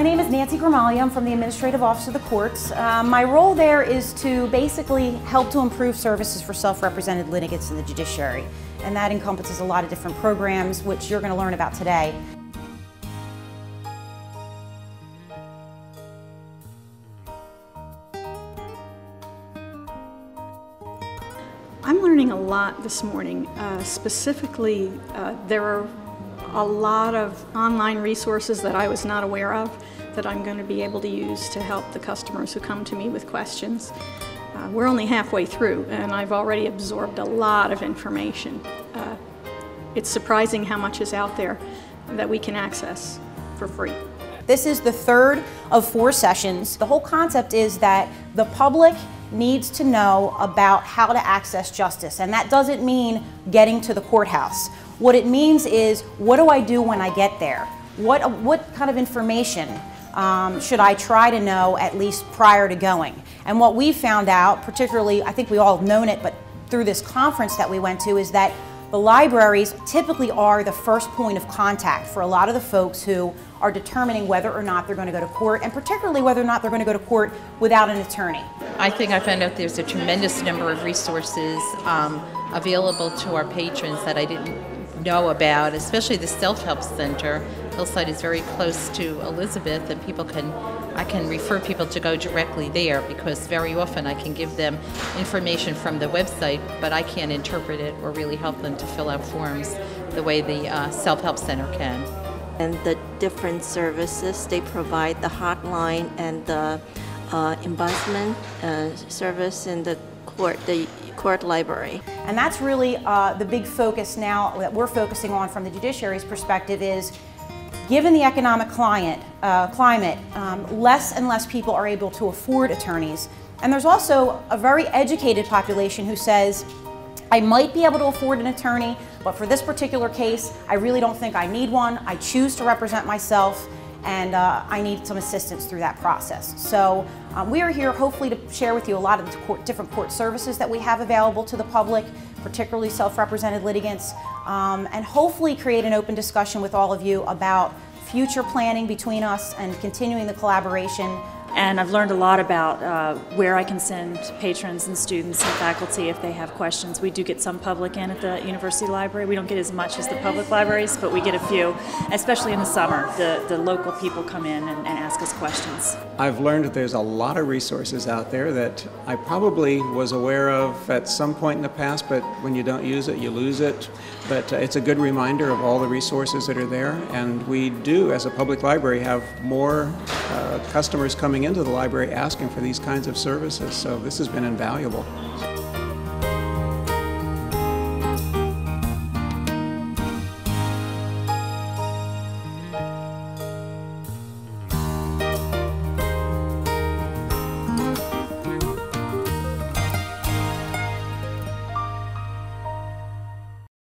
name is Nancy Gramaglia. I'm from the Administrative Office of the Courts. My role there is to basically help to improve services for self-represented litigants in the judiciary. And that encompasses a lot of different programs, which you're going to learn about today. I'm learning a lot this morning. Specifically, there are a lot of online resources that I was not aware of that I'm going to be able to use to help the customers who come to me with questions. We're only halfway through, and I've already absorbed a lot of information. It's surprising how much is out there that we can access for free. This is the third of 4 sessions. The whole concept is that the public needs to know about how to access justice, and that doesn't mean getting to the courthouse. What it means is, what do I do when I get there? What kind of information should I try to know at least prior to going? And what we found out, particularly, I think we all have known it, but through this conference that we went to, is that the libraries typically are the first point of contact for a lot of the folks who are determining whether or not they're going to go to court, and particularly whether or not they're going to go to court without an attorney. I think I found out there's a tremendous number of resources available to our patrons that I didn't know about, especially the Self-Help Center. Hillside is very close to Elizabeth, and I can refer people to go directly there, because very often I can give them information from the website, but I can't interpret it or really help them to fill out forms the way the Self-Help Center can. And the different services they provide, the hotline and the ombudsman service in the court library. And that's really the big focus now that we're focusing on from the judiciary's perspective is, given the economic climate, less and less people are able to afford attorneys. And there's also a very educated population who says, I might be able to afford an attorney, but for this particular case, I really don't think I need one. I choose to represent myself, and I need some assistance through that process. So we are here hopefully to share with you a lot of the different court services that we have available to the public, particularly self-represented litigants, and hopefully create an open discussion with all of you about future planning between us and continuing the collaboration. And I've learned a lot about where I can send patrons and students and faculty if they have questions. We do get some public in at the University Library. We don't get as much as the public libraries, but we get a few, especially in the summer. The local people come in and ask us questions. I've learned that there's a lot of resources out there that I probably was aware of at some point in the past, but when you don't use it, you lose it. But it's a good reminder of all the resources that are there, and we do, as a public library, have more customers coming into the library asking for these kinds of services, so this has been invaluable.